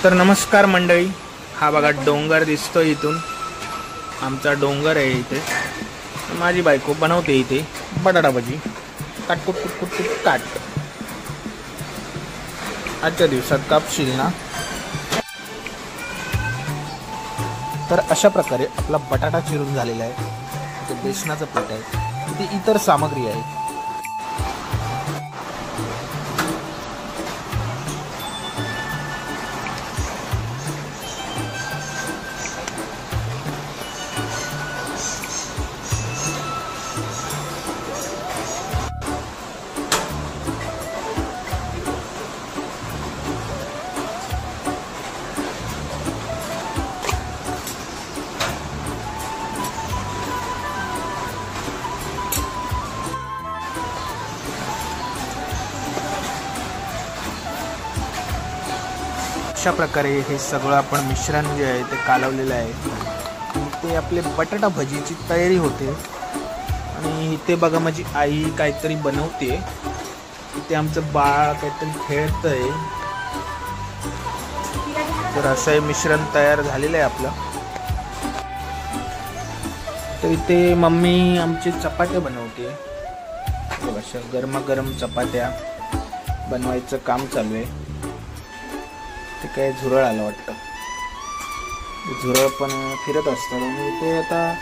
तर नमस्कार मंडळी, हा बघा डोंगर दिसतोय इथून, आमचा डोंगर आहे इथे। माझी बायको बनवते इथे बटाटा भजी, काटकुट कुट कुट काट। आजच्या दिवसात कापशील ना। तर अशा प्रकारे आपला बटाटा चिरून झालेला आहे, ते बेसनाचं पीठ आहे, इथे इतर सामग्री आहे। अशा प्रकारे हे सगळं आपण मिश्रण जे आहे ते कालवलेलं आहे, ते आपले बटाटा भजीची तयारी होते। आणि इथे बघा माझी आई काहीतरी बनवते, इथे आमचं बाळ काहीतरी खेळतंय। तर असं हे मिश्रण तयार झालेलं आहे आपलं। तर इथे मम्मी आमची चपात्या बनवते, अशा गरमागरम चपात्या बनवायचं काम चालू आहे। ते काय झुरळ आलं वाटतं, झुरळ पण फिरत असतात। आणि ते आता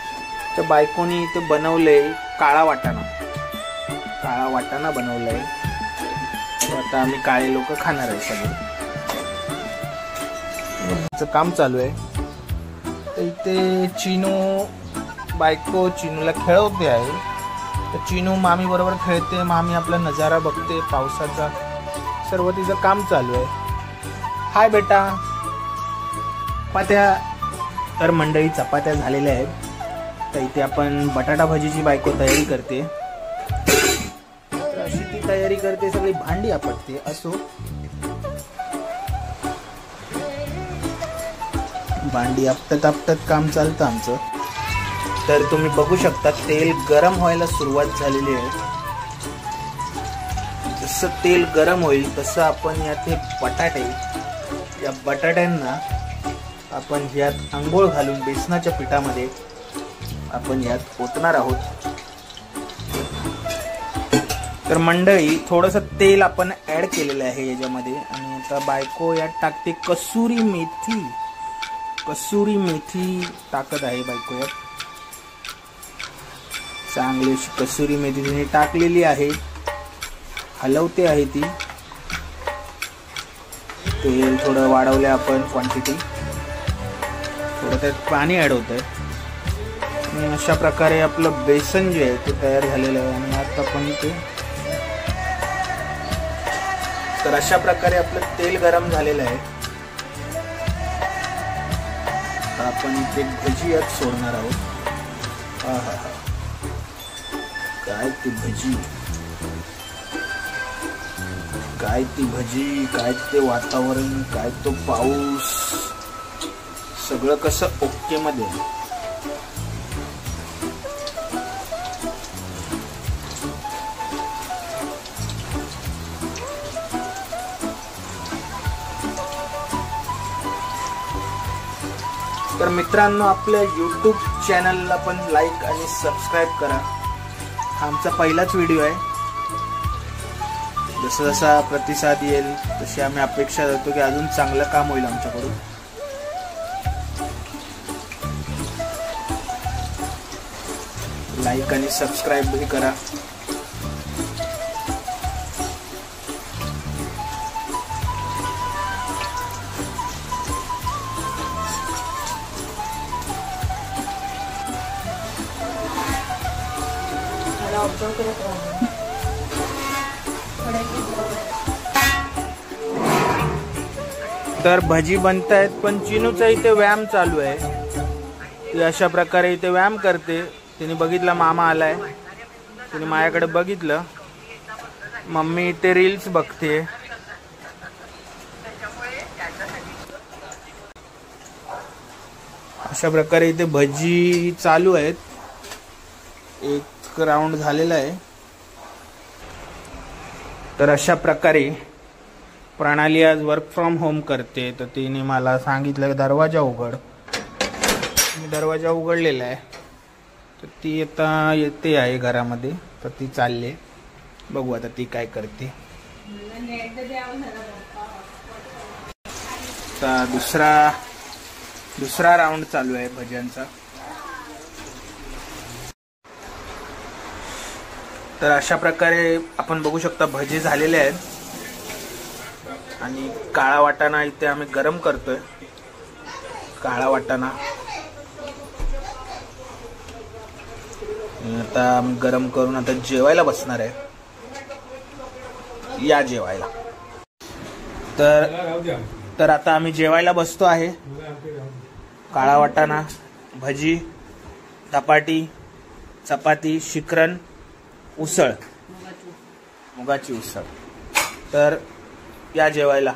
त्या बायकोनी ते बनवले काळा वाटाणा बनवलाय। आता आम्ही काळे लोक खाणार आहे सगळं, काम चालू आहे। तर इथे बायको चिनूला खेळवते आहे, तर चिनू मामी बरोबर खेळते, मामी आपला नजारा बघते पावसाचा, सर्व तिचं काम चालू आहे। हाय बेटा। चपात्या, तर मंडळी चपात्या झालेल्या आहेत। तर इथे आपण बटाटा भजीची बायको तयारी करते, तर अशी ती तयारी करते, सगळी भांडी आपटते। असो, भांडी आपटत काम चालतं आमचं। तर तुम्ही बघू शकता तेल गरम व्हायला सुरुवात झालेली आहे। जसं तेल गरम होईल तसं आपण यात हे बटाटे, या बटाट्यांना आपण यात आंघोळ घालून बेसनाच्या पिठामध्ये आपण यात ओतणार आहोत। तर मंडळी थोडंसं तेल आपण ऍड केलेलं आहे याच्यामध्ये, आणि आता बायको यात टाकते कसुरी मेथी टाकत आहे बायको यात। चांगली अशी कसुरी मेथी तिने टाकलेली आहे, हलवते आहे ती। तेल थोडं वाढवले आपण क्वांटिटी, थोडं त्यात पाणी ऍड होतंय। आणि अशा प्रकारे आपलं बेसन जे आहे ते तयार झालेलं आहे। आणि आता आपण ते, तर अशा प्रकारे आपलं तेल गरम झालेलं आहे। आपण इथे भजी यात सोडणार आहोत। आहा, काय ती भजी, काय ती भजी, काय ते वातावरण, काय तो पाऊस, सगळं कसं ओके मध्ये। तर मित्रांनो, आपल्या YouTube चॅनलला पण लाईक आणि सबस्क्राईब करा। हा आमचा पहिलाच व्हिडिओ आहे। जसा जसा प्रतिसाद येईल तशी आम्ही अपेक्षा करतो की अजून चांगलं काम होईल आमच्याकडून। लाईक आणि सबस्क्राईब भी करा। तर भजी बनतायत, पण चिनूचा इथे व्यायाम चालू आहे। ती अशा प्रकारे इथे व्यायाम करते। तिने बघितलं मामा आलाय, तिने माझ्याकडे बघितलं, मम्मी इथे रील्स बघते। अशा प्रकारे इथे भजी चालू आहेत, एक राऊंड झालेला आहे। तर अशा प्रकारे प्रणाली आज वर्क फ्रॉम होम करते, तर तिने मला सांगितलं की दरवाजा उघड. मी दरवाजा उघडलेला आहे, तर ती आता येते आहे घरामध्ये. तर ती चालले, बघू आता ती काय करते. आता दुसरा राऊंड चालू आहे भज्यांचा. तर अशा प्रकारे आपण बघू शकता भजे झालेले आहेत. आणि काळा वाटाणा इथे आम्ही गरम करतोय. काळा वाटाणा आता आम्ही गरम करून आता जेवायला बसणार आहे. या जेवायला. तर आता आम्ही जेवायला बसतो आहे. काळा वाटाणा, भजी, धपाटी, चपाती, शिकरण, उसळ, मुगाची उसळ. तर या जेवायला.